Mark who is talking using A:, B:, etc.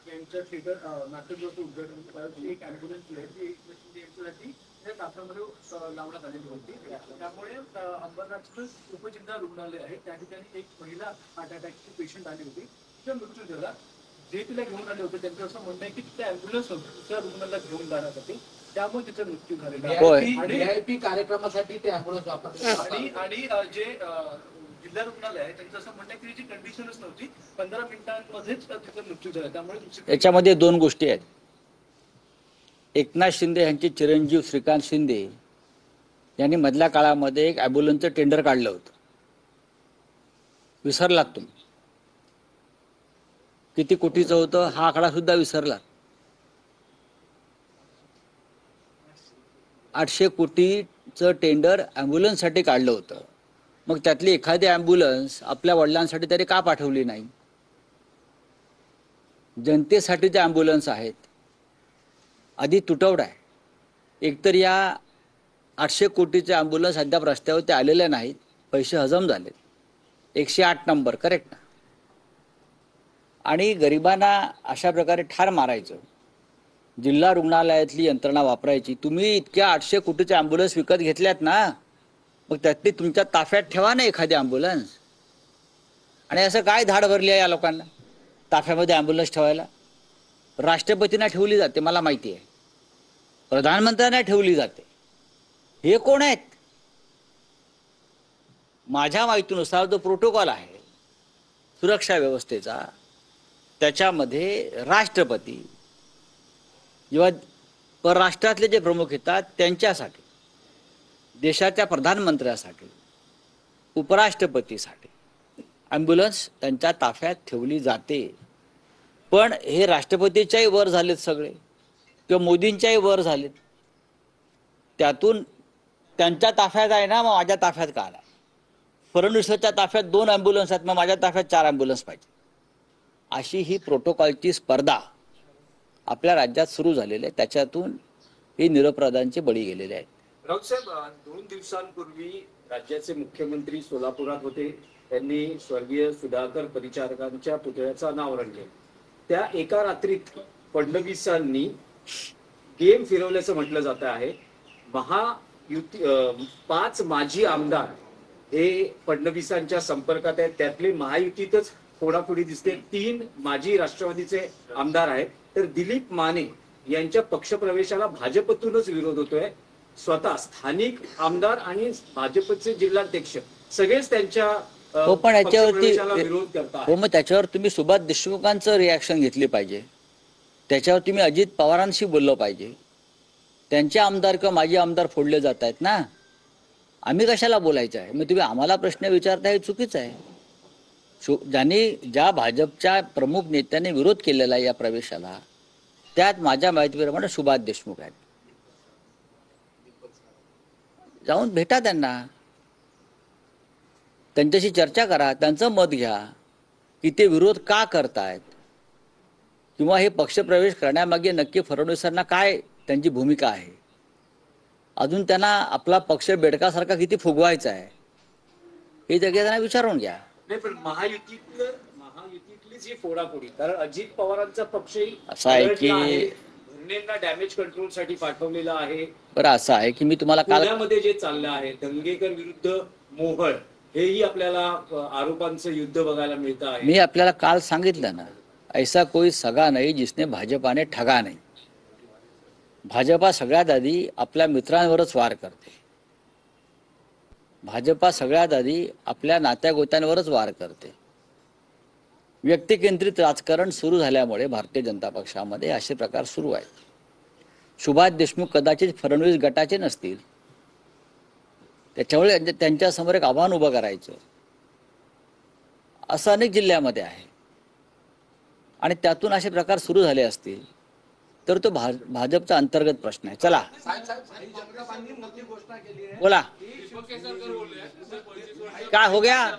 A: यांच्या थिएटर नाट्यगृहाचं उद्घाटन एक ॲम्ब्युलन्स आहे ती यांच्यासाठी त्या ताफ्यामध्ये लावण्यात आलेली होती. त्यामुळे अंबरनाथचं उपजिल्हा रुग्णालय आहे त्या ठिकाणी एक महिला हार्ट अटॅकची पेशंट आली होती, तिचा मृत्यू झाला. जे तिला घेऊन आले होते त्यांचं असं म्हणणं आहे की तिथे ॲम्ब्युलन्स होती दुसऱ्या रुग्णाला घेऊन जाण्यासाठी, त्यामुळे तिचा मृत्यू झालेला आहे. आणि
B: VIP कार्यक्रमासाठी ते ॲम्ब्युलन्स वापरतात.
A: आणि जे जिल्हा रुग्णालय आहे त्यांचं असं म्हणणं आहे की जी कंडिशनच नव्हती, 15 मिनिटांमध्येच तिचा मृत्यू झाला. त्यामुळे
C: याच्यामध्ये दोन गोष्टी आहेत. एकनाथ शिंदे यांचे चिरंजीव श्रीकांत शिंदे यांनी मधल्या काळामध्ये एक ॲम्ब्युलन्सचं टेंडर काढलं होतं. विसरलात तुम्ही? किती कोटीचं होतं हा आकडा सुद्धा विसरलात. 800 कोटीचं टेंडर ॲम्ब्युलन्ससाठी काढलं होतं. मग त्यातली एखादी ॲम्ब्युलन्स आपल्या वडिलांसाठी तरी का पाठवली नाही? जनतेसाठी ते ॲम्ब्युलन्स आहेत. आधी तुटवडा आहे. एकतर या 800 कोटीचे ॲम्ब्युलन्स अद्याप रस्त्यावरती आलेले नाहीत, पैसे हजम झालेत. 108 नंबर करेक्ट ना. आणि गरिबांना अशा प्रकारे ठार मारायचं, जिल्हा रुग्णालयातली यंत्रणा वापरायची. तुम्ही इतक्या 800 कोटीचे ॲम्ब्युलन्स विकत घेतल्यात ना, मग त्यातली तुमच्या ताफ्यात ठेवा ना एखादी ॲम्ब्युलन्स. आणि असं काय धाड भरली आहे या लोकांना ताफ्यामध्ये ॲम्ब्युलन्स ठेवायला? राष्ट्रपतींना ठेवली जाते मला माहिती आहे, प्रधानमंत्र्यांना ठेवली जाते. हे कोण आहेत? माझ्या माहितीनुसार जो प्रोटोकॉल आहे सुरक्षा व्यवस्थेचा, त्याच्यामध्ये राष्ट्रपती जेव्हा परराष्ट्रातले जे प्रमुख येतात त्यांच्यासाठी, देशाच्या प्रधानमंत्र्यासाठी, उपराष्ट्रपतीसाठी ॲम्ब्युलन्स त्यांच्या ताफ्यात ठेवली जाते. पण हे राष्ट्रपतीच्याही वर झालेत सगळे किंवा मोदींच्याही वर झालेत. त्यातून त्यांच्या ताफ्यात आहे ना, मग माझ्या ताफ्यात का आला? फडणवीसाच्या ताफ्यात 2 ॲम्ब्युलन्स आहेत, मग माझ्या ताफ्यात 4 ॲम्ब्युलन्स पाहिजे. अशी ही प्रोटोकॉलची स्पर्धा आपल्या राज्यात सुरू झालेली आहे. त्याच्यातून हे निरपराधांचे बळी गेलेले आहेत.
D: राऊत साहेब, 2 दिवसांपूर्वी राज्याचे मुख्यमंत्री सोलापुरात होते. त्यांनी स्वर्गीय सुधाकर परिचारकांच्या पुतळ्याचं अनावरण केलं. त्या एका रात्रीत फडणवीसांनी गेम फिरवल्याचं म्हटलं जात आहे. महायुती 5 माजी आमदार हे फडणवीसांच्या संपर्कात आहेत. त्यातले महायुतीतच फोडाफोडी दिसते. 3 माजी राष्ट्रवादीचे आमदार आहेत. तर दिलीप माने यांच्या पक्षप्रवेशाला भाजपतूनच विरोध होतोय. स्वतः स्थानिक आमदार आणि भाजपचे जिल्हाध्यक्ष सगळेच त्यांच्या
C: हो, पण याच्यावरती
D: विरोध करतात.
C: हो, मग त्याच्यावर तुम्ही सुभाष देशमुखांचं रिॲक्शन घेतली पाहिजे. त्याच्यावर तुम्ही अजित पवारांशी बोललं पाहिजे. त्यांचे आमदार किंवा माजी आमदार फोडले जात आहेत ना, आम्ही कशाला बोलायचं आहे? मग तुम्ही आम्हाला प्रश्न विचारता हे चुकीचं आहे. ज्या भाजपच्या प्रमुख नेत्यांनी विरोध केलेला आहे या प्रवेशाला, त्यात माझ्या माहितीप्रमाणे सुभाष देशमुख आहेत. जाऊन भेटा त्यांना, त्यांच्याशी चर्चा करा, त्यांचं मत घ्या की ते विरोध का करतायत, किंवा हे पक्षप्रवेश करण्यामागे नक्की फडणवीसांना काय त्यांची भूमिका आहे. अजून त्यांना आपला पक्ष बेडकासारखा किती फुगवायचा आहे हे त्यांना विचारून घ्या.
D: नाही, पण महायुतीतलीच ही फोडाफोडी, कारण अजित पवारांचा पक्षही
C: असा आहे की
D: धरणेंना डॅमेज कंट्रोल साठी पाठवलेला आहे.
C: बरं, असं आहे की मी तुम्हाला काल
D: पुण्यामध्ये जे चाललं आहे दंगेकर विरुद्ध मोहळ, हेही आपल्याला आरोपांचं युद्ध बघायला मिळतं आहे.
C: मी आपल्याला काल सांगितलं ना, ऐसा कोई सगा नाही जिसने भाजपाने ठगा नाही. भाजपा सगळ्यात आधी आपल्या मित्रांवरच वार करते. भाजपा सगळ्यात आधी आपल्या नात्यागोत्यांवरच वार करते. व्यक्तिकेंद्रित राजकारण सुरू झाल्यामुळे भारतीय जनता पक्षामध्ये असे प्रकार सुरू आहेत. सुभाष देशमुख कदाचित फडणवीस गटाचे नसतील, त्याच्यामुळे त्यांच्यासमोर एक आव्हान उभं करायचं असं अनेक जिल्ह्यामध्ये आहे. आणि त्यातून असे प्रकार सुरू झाले असतील तर तो भाजपचा अंतर्गत प्रश्न आहे. चला बोला, काय हो गया?